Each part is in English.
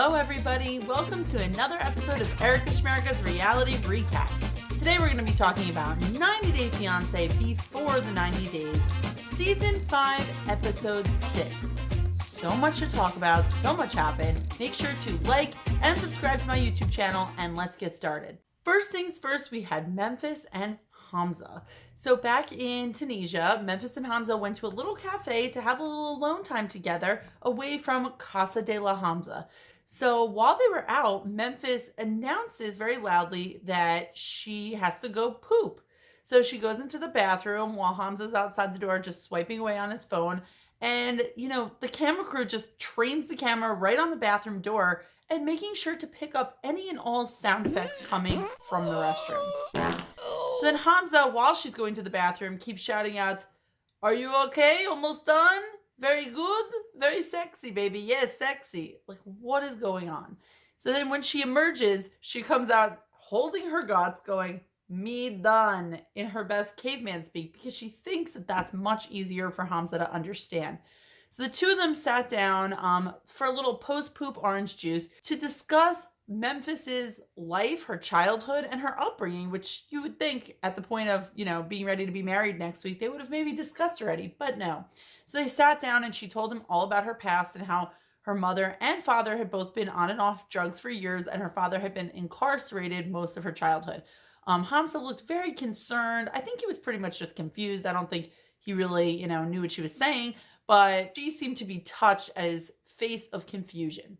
Hello everybody, welcome to another episode of Erica Schmerica's Reality Recaps. Today we're going to be talking about 90 Day Fiancé Before the 90 Days, Season 5, Episode 6. So much to talk about, so much happened. Make sure to like and subscribe to my YouTube channel and let's get started. First things first, we had Memphis and Hamza. So back in Tunisia, Memphis and Hamza went to a little cafe to have a little alone time together away from Casa de la Hamza. So while they were out, Memphis announces very loudly that she has to go poop. So she goes into the bathroom while Hamza's outside the door just swiping away on his phone. And, the camera crew just trains the camera right on the bathroom door and making sure to pick up any and all sound effects coming from the restroom. So then Hamza, while she's going to the bathroom, keeps shouting out, "Are you okay? Almost done? Very good? Very sexy, baby. Yes, sexy." Like, what is going on? So then when she emerges, she comes out holding her guts, going, "Me done," in her best caveman speak, because she thinks that that's much easier for Hamza to understand. So the two of them sat down for a little post-poop orange juice to discuss Memphis's life, her childhood, and her upbringing, which you would think at the point of, being ready to be married next week, they would have maybe discussed already, but no. So they sat down and she told him all about her past and how her mother and father had both been on and off drugs for years, and her father had been incarcerated most of her childhood. Hamza looked very concerned. I think he was pretty much just confused. I don't think he really, knew what she was saying, but she seemed to be touched at his face of confusion.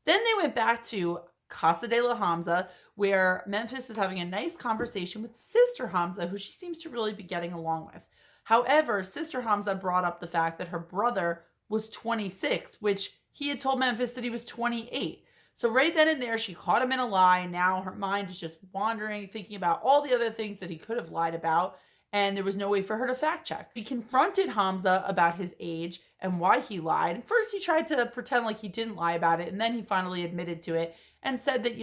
Then they went back to Casa de la Hamza, where Memphis was having a nice conversation with Sister Hamza, who she seems to really be getting along with. However, Sister Hamza brought up the fact that her brother was 26, which he had told Memphis that he was 28. So right then and there, she caught him in a lie, and now her mind is just wandering, thinking about all the other things that he could have lied about, and there was no way for her to fact check. She confronted Hamza about his age and why he lied. First, he tried to pretend like he didn't lie about it, and then he finally admitted to it and said that,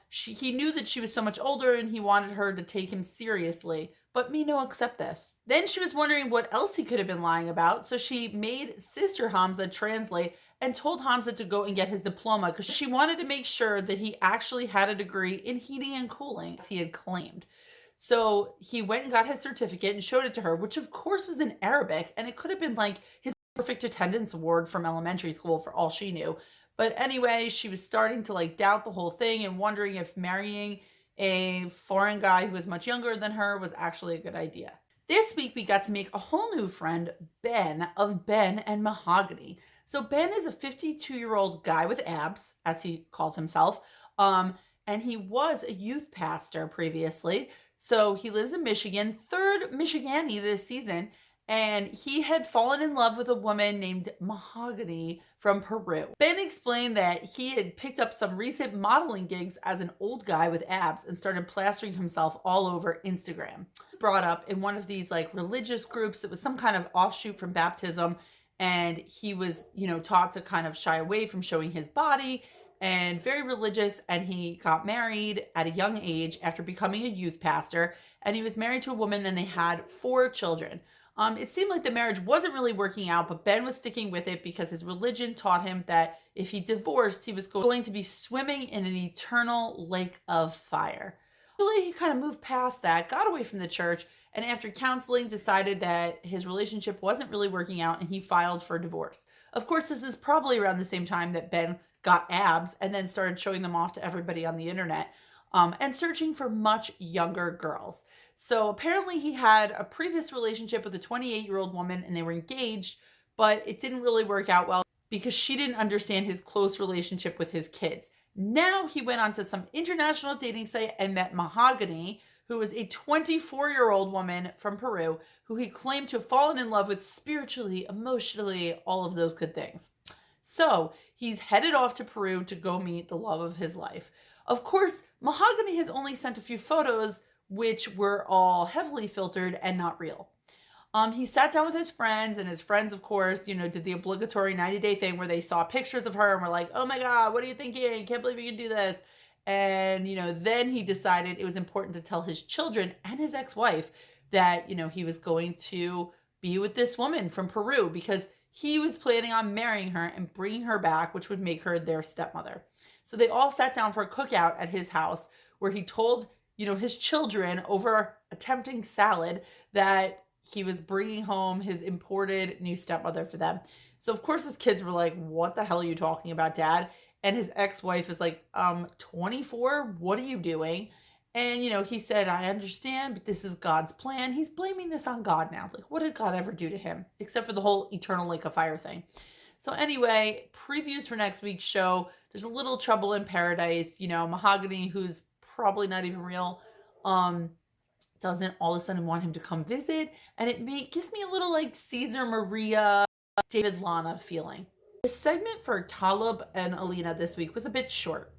he knew that she was so much older and he wanted her to take him seriously. But me no accept this. Then she was wondering what else he could have been lying about, so she made Sister Hamza translate and told Hamza to go and get his diploma because she wanted to make sure that he actually had a degree in heating and cooling, as he had claimed. So he went and got his certificate and showed it to her, which of course was in Arabic, and it could have been like his perfect attendance award from elementary school for all she knew. But anyway, she was starting to doubt the whole thing and wondering if marrying a foreign guy who was much younger than her was actually a good idea. This week we got to make a whole new friend, Ben, of Ben and Mahogany. So Ben is a 52-year-old guy with abs, as he calls himself, and he was a youth pastor previously. So he lives in Michigan, third Michigani this season, and he had fallen in love with a woman named Mahogany from Peru. Ben explained that he had picked up some recent modeling gigs as an old guy with abs and started plastering himself all over Instagram. Brought up in one of these religious groups that was some kind of offshoot from baptism, and he was, taught to kind of shy away from showing his body, and very religious, and he got married at a young age after becoming a youth pastor, and he was married to a woman and they had 4 children. It seemed like the marriage wasn't really working out, but Ben was sticking with it because his religion taught him that if he divorced, he was going to be swimming in an eternal lake of fire. Actually, he kind of moved past that, got away from the church, and after counseling, decided that his relationship wasn't really working out, and he filed for divorce. Of course, this is probably around the same time that Ben got abs and then started showing them off to everybody on the internet, and searching for much younger girls. So apparently he had a previous relationship with a 28-year-old woman and they were engaged, but it didn't really work out well because she didn't understand his close relationship with his kids. Now he went onto some international dating site and met Mahogany, who was a 24-year-old woman from Peru who he claimed to have fallen in love with spiritually, emotionally, all of those good things. So he's headed off to Peru to go meet the love of his life. Of course, Mahogany has only sent a few photos, which were all heavily filtered and not real. He sat down with his friends, and his friends, of course, did the obligatory 90-day thing where they saw pictures of her and were like, "Oh my God, what are you thinking? Can't believe you can do this." And, then he decided it was important to tell his children and his ex-wife that, he was going to be with this woman from Peru because he was planning on marrying her and bringing her back, which would make her their stepmother. So they all sat down for a cookout at his house where he told, his children over a tempting salad that he was bringing home his imported new stepmother for them. So of course his kids were like, what the hell are you talking about, Dad? And his ex-wife is like, 24? What are you doing? And, he said, I understand, but this is God's plan. He's blaming this on God now. Like, what did God ever do to him? Except for the whole eternal lake of fire thing. So anyway, previews for next week's show. There's a little trouble in paradise. Mahogany, who's probably not even real, doesn't all of a sudden want him to come visit. And it gives me a little like Caesar Maria, David Lana feeling. The segment for Calib and Alina this week was a bit short.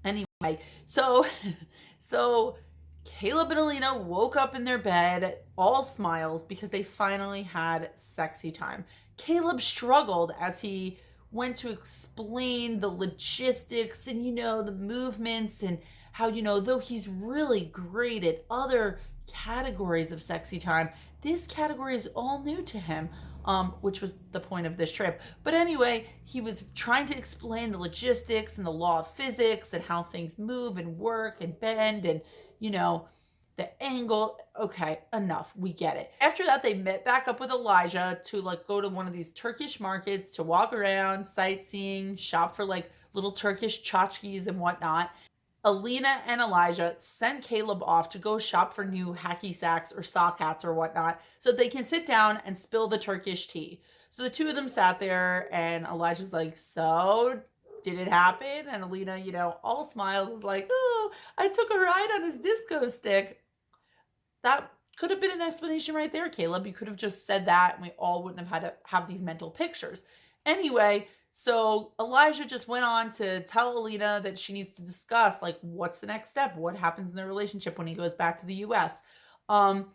Anyway, so Calib and Alina woke up in their bed, all smiles, because they finally had sexy time. Calib struggled as he went to explain the logistics and, the movements and how, though he's really great at other categories of sexy time, this category is all new to him. Which was the point of this trip. But anyway, he was trying to explain the logistics and the law of physics and how things move and work and bend and, the angle. Okay, enough. We get it. After that, they met back up with Elijah to go to one of these Turkish markets to walk around, sightseeing, shop for little Turkish tchotchkes and whatnot. Alina and Elijah sent Calib off to go shop for new hacky sacks or sock hats or whatnot so they can sit down and spill the Turkish tea. So the two of them sat there and Elijah's like, so did it happen? And Alina, all smiles is like, oh, I took a ride on his disco stick. That could have been an explanation right there, Calib. You could have just said that and we all wouldn't have had to have these mental pictures. Anyway, so Elijah just went on to tell Alina that she needs to discuss, what's the next step? What happens in the relationship when he goes back to the U.S.? And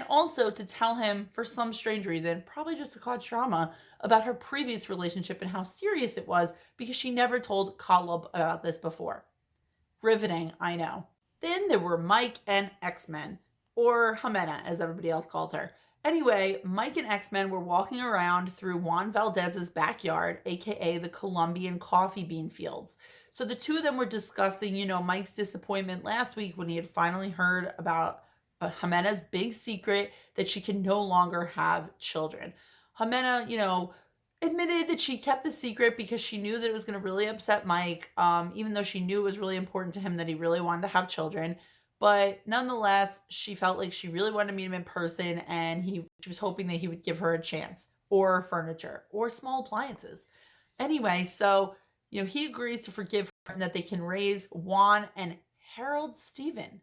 also to tell him, for some strange reason, probably just to cause trauma, about her previous relationship and how serious it was because she never told Calib about this before. Riveting, I know. Then there were Mike and X-Men, or Jimena, as everybody else calls her. Anyway, Mike and X-Men were walking around through Juan Valdez's backyard, aka the Colombian coffee bean fields. So the two of them were discussing, Mike's disappointment last week when he had finally heard about Jimena's big secret that she can no longer have children. Jimena, admitted that she kept the secret because she knew that it was going to really upset Mike, even though she knew it was really important to him that he really wanted to have children. But nonetheless, she felt like she really wanted to meet him in person and she was hoping that he would give her a chance, or furniture, or small appliances. Anyway, so, he agrees to forgive her and that they can raise Juan and Harold Stephen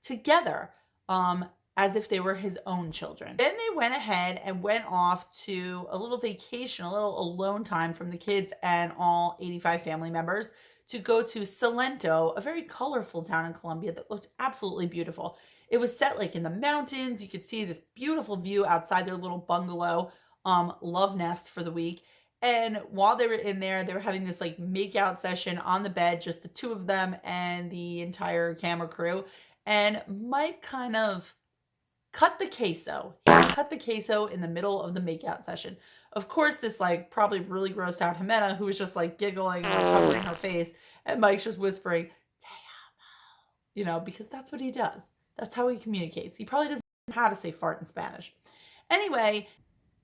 together as if they were his own children. Then they went ahead and went off to a little vacation, a little alone time from the kids and all 85 family members, to go to Salento, a very colorful town in Colombia that looked absolutely beautiful. It was set in the mountains. You could see this beautiful view outside their little bungalow, love nest for the week. And while they were in there, they were having this make-out session on the bed, just the two of them and the entire camera crew. And Mike kind of cut the queso. He cut the queso in the middle of the make-out session. Of course, this probably really grossed out Jimena, who was just giggling and covering her face. And Mike's just whispering, "Te amo," because that's what he does. That's how he communicates. He probably doesn't know how to say fart in Spanish. Anyway,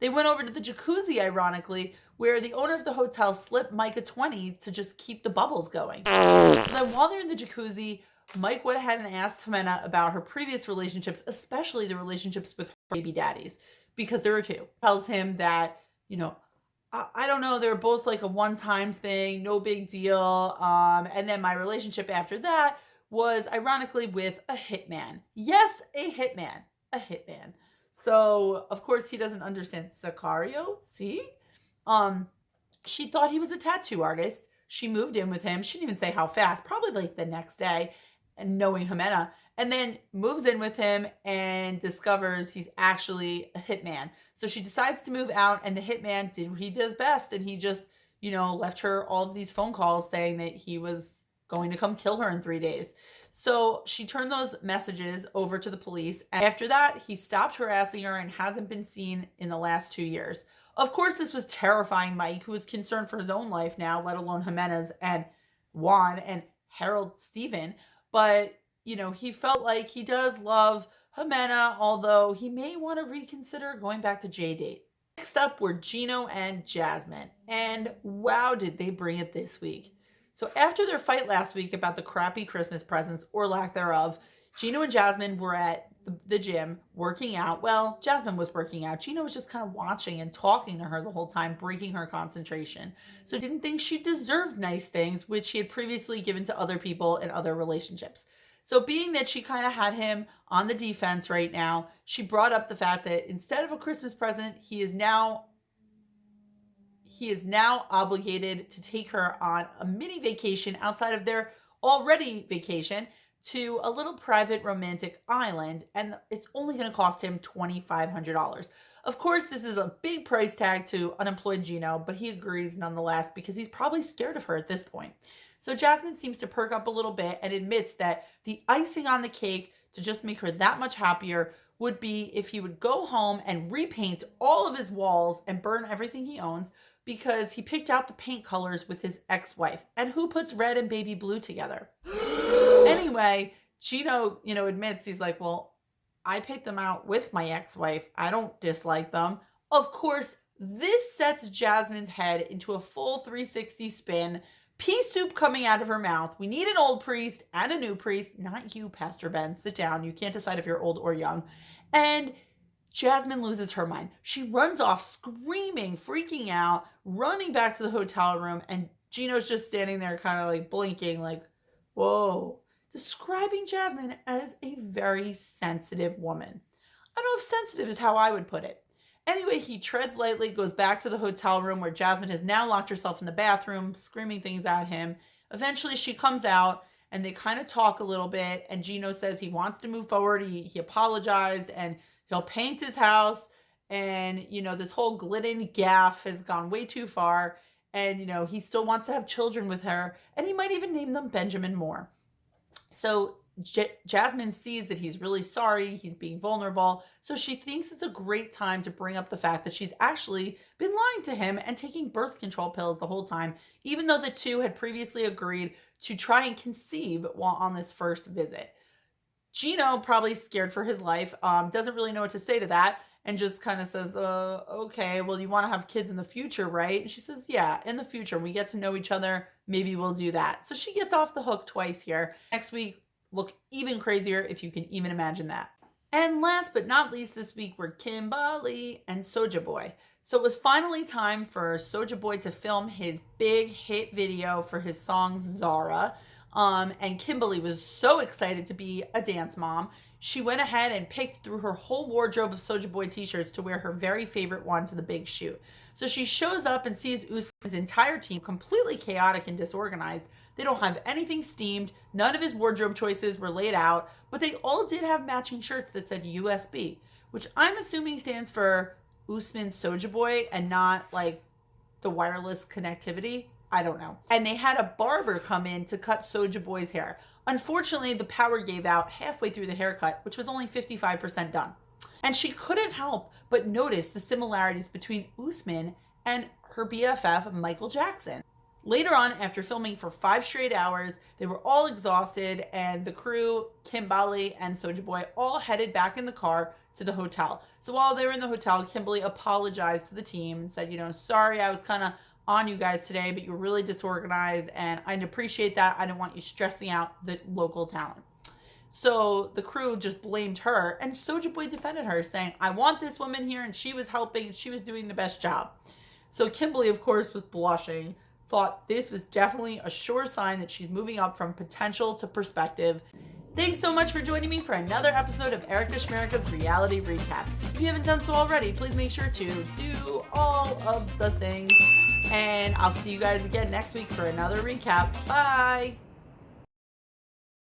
they went over to the jacuzzi, ironically, where the owner of the hotel slipped Mike a 20 to just keep the bubbles going. So then while they're in the jacuzzi, Mike went ahead and asked Jimena about her previous relationships, especially the relationships with her baby daddies, because there were two. Tells him that, I don't know, they're both a one-time thing, no big deal. And then my relationship after that was ironically with a hitman. Yes, a hitman. So, of course, he doesn't understand Sicario. See? She thought he was a tattoo artist. She moved in with him. She didn't even say how fast, probably the next day, and knowing Jimena, and then moves in with him and discovers he's actually a hitman. So she decides to move out, and the hitman did what he does best, and he just, left her all of these phone calls saying that he was going to come kill her in 3 days. So she turned those messages over to the police. And after that, he stopped harassing her and hasn't been seen in the last 2 years. Of course, this was terrifying Mike, who was concerned for his own life now, let alone Jimena's and Juan and Harold Steven. But, he felt like he does love Jimena, although he may want to reconsider going back to J-Date. Next up were Gino and Jasmine. And wow, did they bring it this week. So after their fight last week about the crappy Christmas presents or lack thereof, Gino and Jasmine were at the gym working out. Well, Jasmine was working out. Gino was just kind of watching and talking to her the whole time, breaking her concentration. So didn't think she deserved nice things, which she had previously given to other people in other relationships. So being that she kind of had him on the defense right now, she brought up the fact that instead of a Christmas present, he is now obligated to take her on a mini vacation outside of their already vacation to a little private romantic island, and it's only going to cost him $2,500. Of course, this is a big price tag to unemployed Gino, but he agrees nonetheless because he's probably scared of her at this point. So Jasmine seems to perk up a little bit and admits that the icing on the cake to just make her that much happier would be if he would go home and repaint all of his walls and burn everything he owns, because he picked out the paint colors with his ex-wife. And who puts red and baby blue together? Anyway, Gino, admits, he's like, well, I picked them out with my ex-wife. I don't dislike them. Of course, this sets Jasmine's head into a full 360 spin. Pea soup coming out of her mouth. We need an old priest and a new priest. Not you, Pastor Ben. Sit down. You can't decide if you're old or young. And Jasmine loses her mind. She runs off screaming, freaking out, running back to the hotel room, and Gino's just standing there kind of like blinking, like, whoa, describing Jasmine as a very sensitive woman. I don't know if sensitive is how I would put it. Anyway, he treads lightly, goes back to the hotel room where Jasmine has now locked herself in the bathroom, screaming things at him. Eventually, she comes out, and they kind of talk a little bit, and Gino says he wants to move forward. He apologized, and he'll paint his house, and, this whole Glidden gaffe has gone way too far, and, he still wants to have children with her, and he might even name them Benjamin Moore. So Jasmine sees that he's really sorry, he's being vulnerable, so she thinks it's a great time to bring up the fact that she's actually been lying to him and taking birth control pills the whole time, even though the two had previously agreed to try and conceive while on this first visit. Gino, probably scared for his life, doesn't really know what to say to that, and just kind of says, okay, well, you want to have kids in the future, right? And she says, yeah, in the future, we get to know each other, maybe we'll do that. So she gets off the hook twice here. Next week, look even crazier, if you can even imagine that. And last but not least this week were Kimberly and Soulja Boy. So it was finally time for Soulja Boy to film his big hit video for his song Zara. And Kimberly was so excited to be a dance mom. She went ahead and picked through her whole wardrobe of Soulja Boy t-shirts to wear her very favorite one to the big shoot. So she shows up and sees Usman's entire team completely chaotic and disorganized. They don't have anything steamed. None of his wardrobe choices were laid out, but they all did have matching shirts that said USB, which I'm assuming stands for Usman Soulja Boy and not like the wireless connectivity. I don't know. And they had a barber come in to cut Soulja Boy's hair. Unfortunately, the power gave out halfway through the haircut, which was only 55% done. And she couldn't help but notice the similarities between Usman and her BFF, Michael Jackson. Later on, after filming for 5 straight hours, they were all exhausted, and the crew, Kimberly and Soulja Boy, all headed back in the car to the hotel. So while they were in the hotel, Kimberly apologized to the team and said, sorry, I was kind of on you guys today, but you were really disorganized, and I appreciate that. I didn't want you stressing out the local talent. So the crew just blamed her, and Soulja Boy defended her, saying, I want this woman here, and she was helping, and she was doing the best job. So Kimberly, of course, was blushing, thought this was definitely a sure sign that she's moving up from potential to perspective. Thanks so much for joining me for another episode of Erica Schmerica's Reality Recap. If you haven't done so already, please make sure to do all of the things. And I'll see you guys again next week for another recap. Bye!